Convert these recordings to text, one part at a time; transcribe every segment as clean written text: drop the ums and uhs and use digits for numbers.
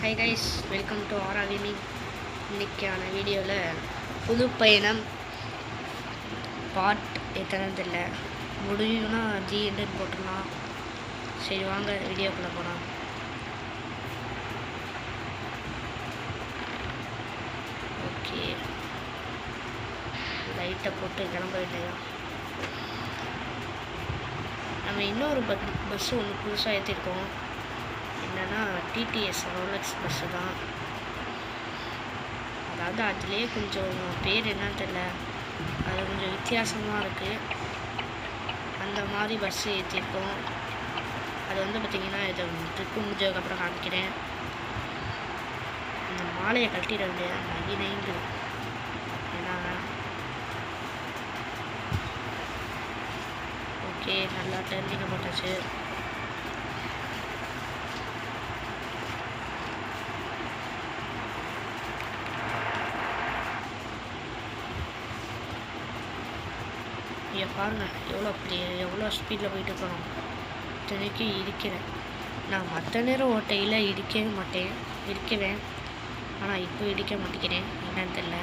Hi guys, welcome to ஆரா gaming. இன்றைக்கான வீடியோவில் புது பயணம் பார்ட் எத்தனை தெரியல, முடியும்னா ஜிஎன்னு போட்டுடலாம். சரி வாங்க வீடியோக்குள்ளே போகலாம். ஓகே, லைட்டை போட்டு கிளம்ப வேண்டியதான். நம்ம இன்னொரு பஸ்ஸு ஒன்று புதுசாக ஏற்றிருக்கோம். என்னென்னா டிடிஎஸ் ரோலக்ஸ் பஸ்ஸு தான். அதாவது அதுலேயே கொஞ்சம் பேர் என்னன்னு தெரியல, அது கொஞ்சம் வித்தியாசமாக இருக்குது. அந்த மாதிரி பஸ்ஸு ஏற்றிருக்கோம். அது வந்து பார்த்திங்கன்னா இதை ட்ரிப்பு முடிஞ்சதுக்கப்புறம் காமிக்கிறேன். இந்த மாலையை கட்டிட வேண்டியது நைங்கு. ஏன்னா ஓகே, நல்லா டர்னிங்கை போட்டாச்சு. இங்கே பாருங்கள் எவ்வளோ ஸ்பீடில் போயிட்டு இருக்கணும். இத்தனைக்கு இருக்கிறேன். நான் மற்ற நேரம் ஓட்டையில் இடிக்கவே மாட்டேன், இருக்குவேன். ஆனால் இப்போ இடிக்க மாட்டேங்கிறேன், என்னன்னு தெரியல.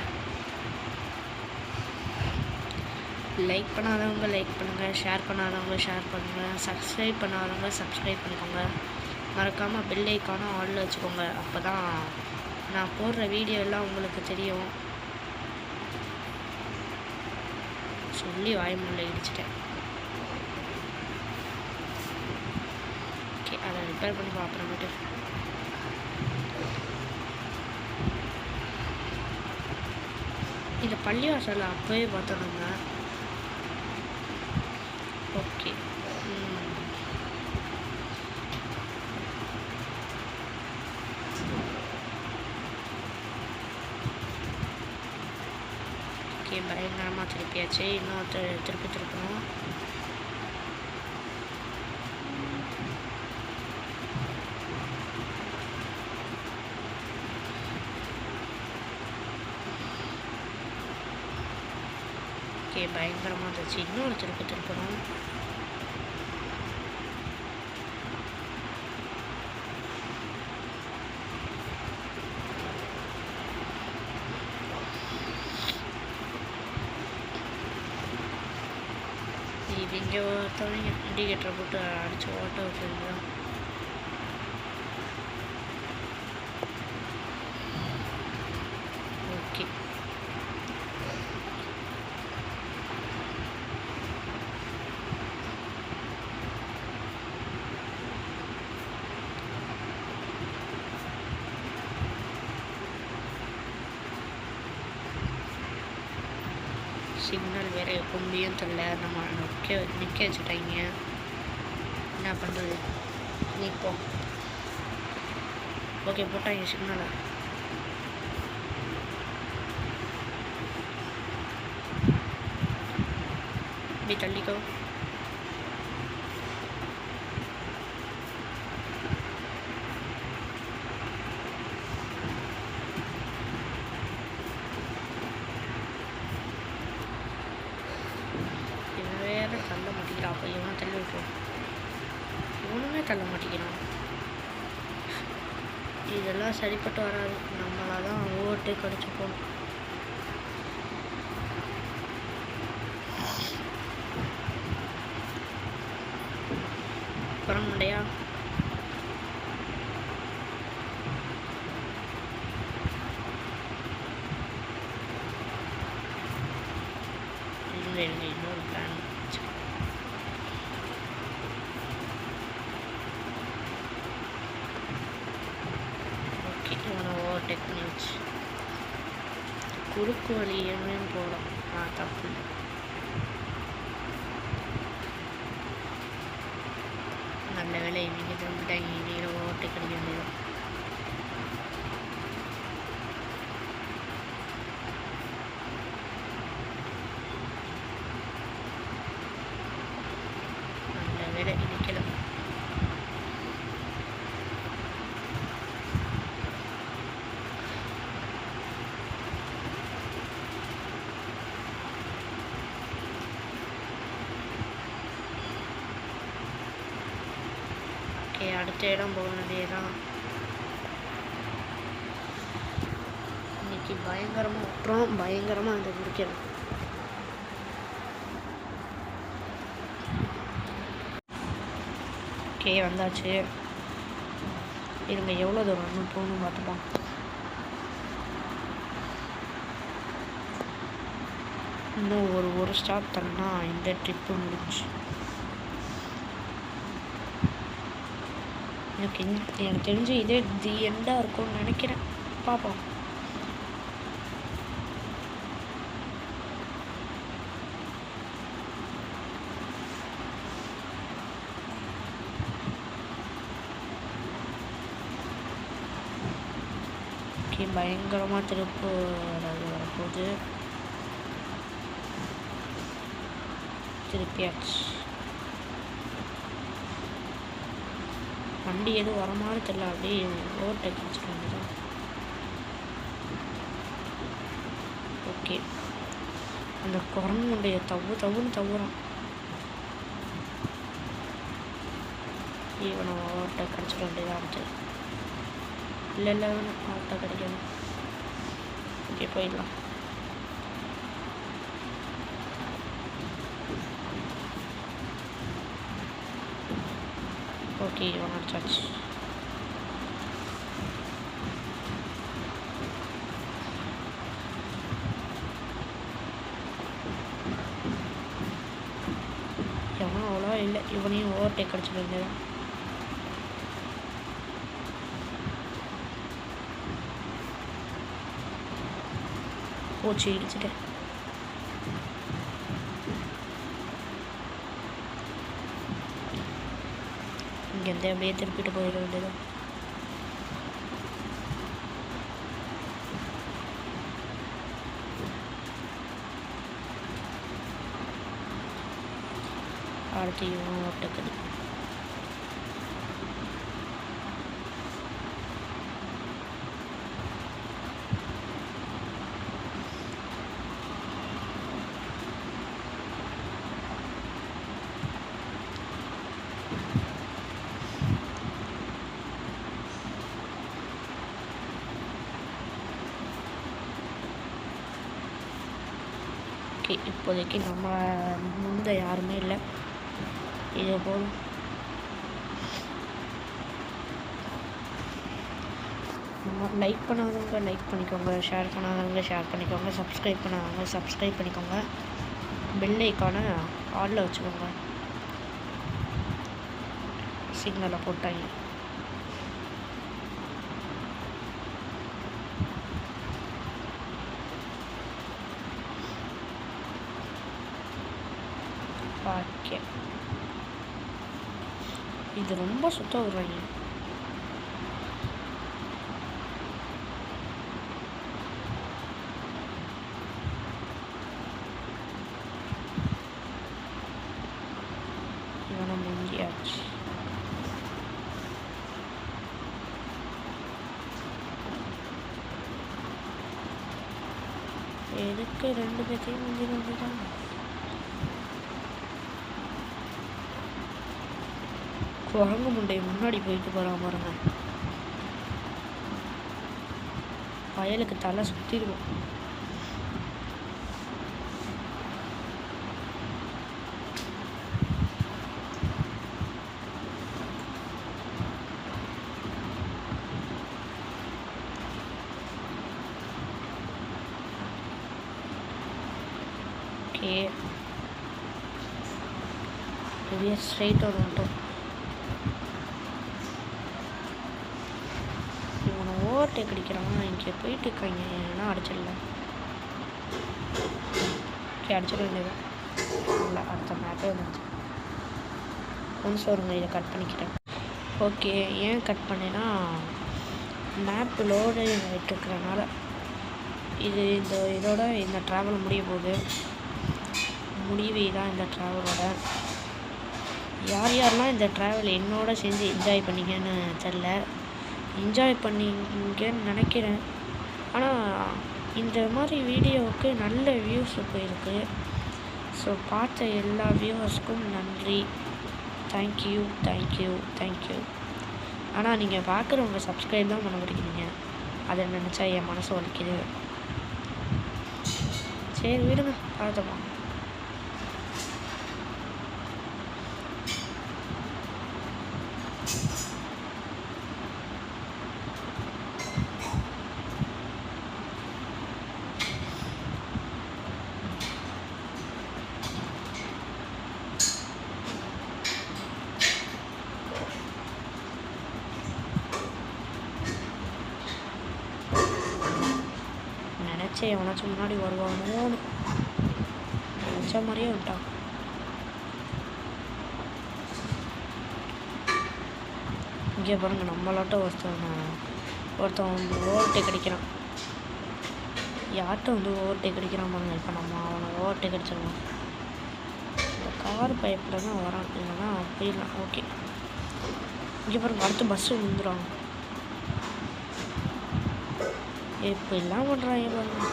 லைக் பண்ணாதவங்க லைக் பண்ணுங்கள், ஷேர் பண்ணாதவங்க ஷேர் பண்ணுங்கள், சப்ஸ்கிரைப் பண்ணாதவங்க சப்ஸ்கிரைப் பண்ணிக்கோங்க. மறக்காமல் பெல் ஐக்கானும் ஆலில் வச்சுக்கோங்க. அப்போ தான் நான் போடுற வீடியோ எல்லாம் உங்களுக்கு தெரியும். சொல்லி வாய்மூல இடிச்சிட்டேன். ஓகே, அதை ரிப்பேர் பண்ணி அப்புறமேட்டு. இந்த பள்ளிவாசலில் அப்போவே பார்த்தோம்னா ஓகே. ஓகே, பயங்கரமாக திருப்பியாச்சு. இன்னும் திருப்பணும். ஓகே, பயங்கரமாக இருந்துச்சு. இன்னொரு திருப்பணும். இங்கே ஒருத்தவங்க இண்டிகேட்டரை போட்டு அடித்து ஓட்ட விட்டுருந்தான். ஓகே, சிக்னல் வேறு எப்போ முடியும் தெரியல. நம்ம நிற்க வச்சுட்டாங்க. என்ன பண்ணுறது? நிற்போம். ஓகே, போட்டாங்க சிக்னலை. இப்படி தள்ளிக்கோ. தள்ள மாட்டேங்கிறான். அப்போ இவனை தள்ளி விட்டுரும். இவனுமே தள்ள மாட்டேங்கிறான். இதெல்லாம் சரிப்பட்டு வராது. நம்மளால தான் ஓட்டு கடிச்சு போகணும். அப்புறம் முடியா இன்னொரு பிளான். ஓகே, இவனை ஓவர்டேக் பண்ணி வச்சு குறுக்கு வழியுமே போகலாம். தப்பு. நல்ல வேலை இவங்க திரும்பிட்டாங்க. இவங்க ஓவர்டேக் அடிக்க வேண்டியது. நல்ல வேலை இடிக்கல. ஓகே, அடுத்த இடம் போக வேண்டியதான். இன்னைக்கு பயங்கரமாக விட்டுறோம், பயங்கரமாக அந்த முடிக்கணும். ஓகே வந்தாச்சு. இருங்க எவ்வளோ தூரம் இன்னும் போகணும் பார்த்துப்போம். இன்னும் ஒரு ஸ்டாப் தரனா இந்த ட்ரிப்பு முடிஞ்சு. எனக்கு தெரிஞ்சு இதே தி எண்டாக இருக்கும்னு நினைக்கிறேன். பார்ப்போம். ஓகே பயங்கரமாக திருப்பு வரப்போகுது. திருப்பியாச்சு. வண்டி எதுவும் வர மாதிரி தெரியல, அப்படியே ஓவர்டேக் வச்சுக்க வேண்டியதான். ஓகே அந்த குரங்குடைய தவுன்னு தவுறான். இவனை ஓவர்டேக் கிடச்சிக்க வேண்டியதாக இருந்துச்சு. இல்லை ஓவர்டேக் கிடைக்காது. ஓகே போயிடலாம். ஓகே இவன் அடிச்சாச்சு. எவனும் அவ்வளோ இல்லை, இவனையும் ஓவர்டேக் கிடச்சிக்க வேண்டியதான். போச்சு இடிச்சிட்டேன். இங்கேருந்து அப்படியே திருப்பிட்டு போயிட வேண்டியதான். அடுத்து இவன் ஓட்டக்குது. ஓகே இப்போதைக்கு நம்ம முந்த யாருமே இல்லை, இது போதும். நம்ம லைக் பண்ணாதவங்க லைக் பண்ணிக்கோங்க, ஷேர் பண்ணாதவங்க ஷேர் பண்ணிக்கோங்க, சப்ஸ்கிரைப் பண்ணாதவங்க சப்ஸ்கிரைப் பண்ணிக்கோங்க, பெல் ஐக்கானை ஆலில் வச்சுக்கோங்க. சிக்னலை போட்டாங்க. ஓகே இது ரொம்ப சுத்தம் விடுறாங்க. இவனை முங்கியாச்சு. எதுக்கு ரெண்டு பேர்த்தையும் முந்தி வந்துட்டாங்க. குரங்கு முண்டை முன்னாடி போயிட்டு போகிறான் பாருங்க. வயலுக்கு தலை சுற்றிடுவோம். ஓகே பெரிய ஸ்ட்ரைட் ஒரு மட்டும் ஓவர்டேக் அடிக்கிறான். இங்கே போயிட்டு இருக்காங்க, ஏன்னா அடிச்சிடல. ஓகே அடிச்சிட வேண்டியதான். இல்லை அடுத்த மேப்பே வந்துச்சு. ஒன்ஸ் வருங்க, இதை கட் பண்ணிக்கிட்டேன். ஓகே ஏன் கட் பண்ணேன்னா மேப் லோடு ஆகிட்டுருக்கிறனால இதோட இந்த ட்ராவல் முடிய போகுது. முடிவே தான் இந்த ட்ராவலோட. யாரெல்லாம் இந்த ட்ராவல் என்னோட சேர்ந்து என்ஜாய் பண்ணிங்கன்னு தெரில, என்ஜாய் பண்ணிங்கன்னு நினைக்கிறேன். ஆனால் இந்த மாதிரி வீடியோவுக்கு நல்ல வியூஸ் போயிருக்கு. ஸோ பார்த்த எல்லா வியூவர்ஸ்க்கும் நன்றி. தேங்க்யூ. ஆனால் நீங்கள் பார்க்குறவங்க சப்ஸ்கிரைப் தான் பண்ண முடிக்கிறீங்க. அதை நினச்சா என் மனசு வலிக்குது. சரி விடுங்க, பார்த்துப்போம். நினச்சே எவனாச்சும் முன்னாடி வருவானோன்னு நினச்ச மாதிரியே விட்டான். இங்கே பாருங்க, நம்மளாட்ட ஒருத்தன் ஓவர்டேக் அடிக்கிறான். யார்கிட்ட ஓவர்டேக் அடிக்கிறான் பாருங்க. இப்போ நம்ம அவனை ஓவர்டேக் அடிச்சிடலாம். இந்த கார் பைப்பில் தான் வரான், இல்லைன்னா போயிடலாம். ஓகே, இங்கே பாருங்க, அடுத்து பஸ்ஸு விழுந்துடும். இப்போ எல்லாம் பண்ணுறாங்க பாருங்க.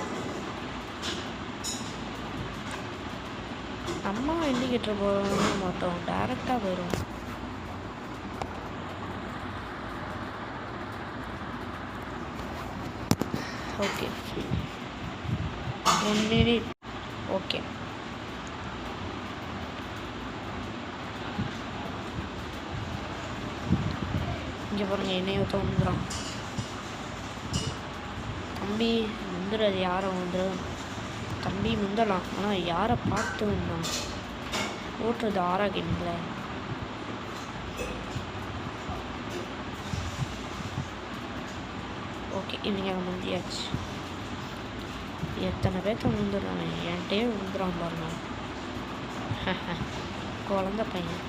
நம்ம இண்டிகேட்டர் போக மாட்டோம், டேரெக்டாக போயிடும். Okay, 1 minute. ஓகே, இங்கே பாருங்க, என்னைய வந்துடும். தம்பி முந்துறது யாரை தம்பி முந்தலாம், ஆனால் யாரை பார்த்து வந்தான்? ஓட்டுறது ஆறாகிங்கள. ஓகே, இவங்க முந்தியாச்சு. எத்தனை பேர்த்த முந்துடுறாங்க, என்கிட்டயே விழுந்துறான் பாருங்க. குழந்த பையன்.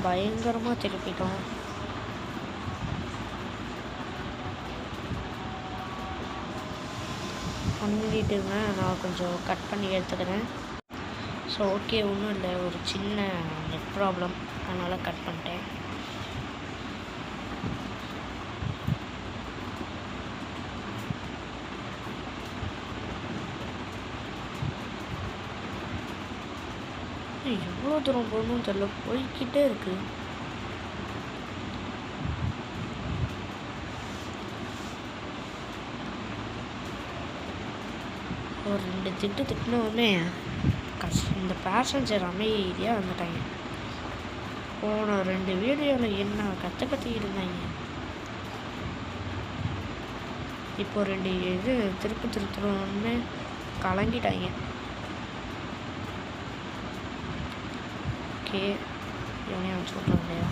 பயங்கரமாக திருப்பிட்டோம். பண்ணிட்டுங்க, நான் கொஞ்சம் கட் பண்ணி எடுத்துக்கிறேன். ஸோ ஓகே, ஒன்றும் இல்லை, ஒரு சின்ன நெட் ப்ராப்ளம், அதனால் கட் பண்ணிட்டேன். எவ்வளோ தூரம் போகணும்னு தெரியல, போய்கிட்டே இருக்கு. ஒரு 2 திட்டினோடனே இந்த பேசஞ்சர் அமைதியாக வந்துட்டாங்க. போன 2 வீடியோவில் என்ன கற்றுக்கிட்டு இருந்தாங்க, இப்போ 2 இது திருத்தணுன்னு கலங்கிட்டாங்க. ஓகே, இவனே அவன் சொல்கிறான் இல்லையா,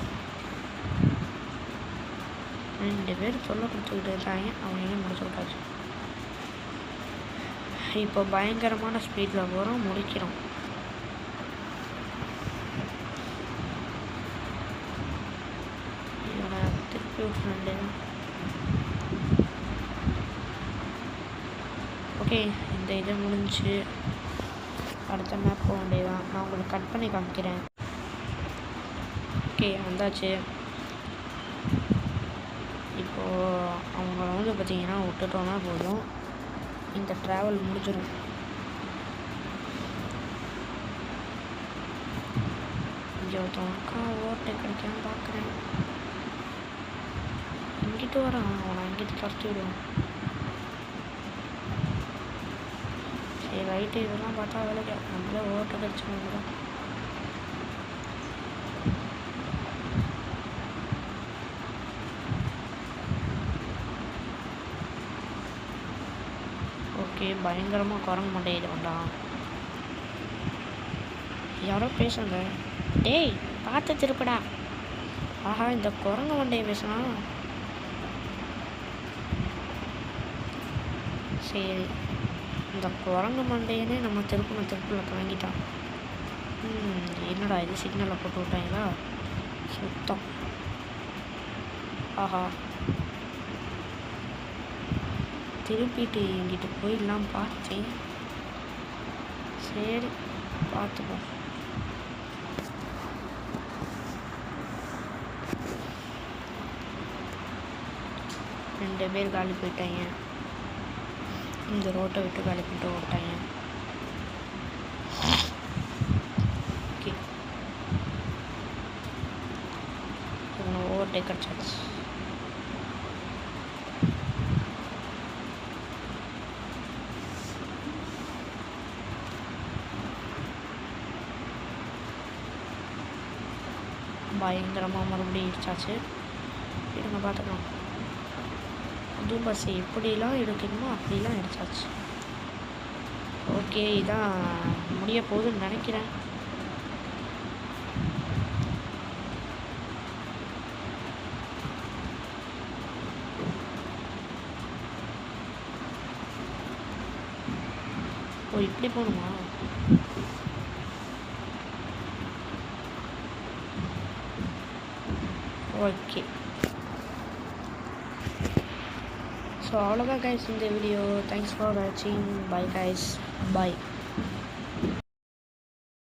2 பேர் சொல்ல கொடுத்துக்கிட்டு இருக்காங்க, அவனையும் முடிச்சு விட்டாச்சு. இப்போ பயங்கரமான ஸ்பீடில் போகிறோம், முடிக்கிறோம். இவனை திருப்பி விட்டுருண்டு. ஓகே, இந்த இது முடிஞ்சு அடுத்த மேப் போக வேண்டியதான். நான் உங்களுக்கு கட் பண்ணி காமிக்கிறேன். ஓகே, வந்தாச்சு. இப்போது அவங்கள பார்த்தீங்கன்னா விட்டுட்டோன்னா போதும், இந்த ட்ராவல் முடிஞ்சிடும். இங்கே ஒருத்தவனுக்கா ஓவர்டேக் கிடைக்காம பார்க்குறேன். இங்கிட்டு வரான், அவனை இங்கிட்டு துரத்தி விடுவான். சரி ரைட்டு, இதெல்லாம் பார்த்தா வேலைக்கு நம்மளே ஓவர்டேக் அடிச்சுக்கணும். ஓகே, பயங்கரமாக குரங்கு மண்டையில் வந்தான். யாரோ பேசுங்க, டேய் பார்த்து திருப்படா. ஆஹா, இந்த குரங்கு மண்டையை பேசுனா. சரி, இந்த குரங்கு மண்டையனே நம்ம திருப்பில் வாங்கிட்டான். என்னடா இது, சிக்னலை போட்டு விட்டாங்களா சுத்தம். ஆஹா, திருப்பிட்டு இங்கிட்டு போயிடலாம் பார்த்தேன். சரி பார்த்துப்போம். 2 பேர் காலி போயிட்டாங்க. இந்த ரோட்டை விட்டு காலி பண்ணிட்டு ஓட்டாங்க. ஓகே, ஓவர்டேக் அடிச்சாச்சு. பயங்கரமாக மறுபடியும் இடிச்சாச்சு. இருங்க பார்த்துக்கலாம். புது பஸ் எப்படிலாம் எடுக்கணுமோ அப்படிலாம் அடிச்சாச்சு. ஓகே, இதான் முடிய போகுதுன்னு நினைக்கிறேன். ஓ, இப்படி போகணுமா? ஓகே, ஸோ அவ்வளோதான் கைஸ் இந்த வீடியோ. தேங்க்ஸ் ஃபார் வாட்சிங். Bye guys, by.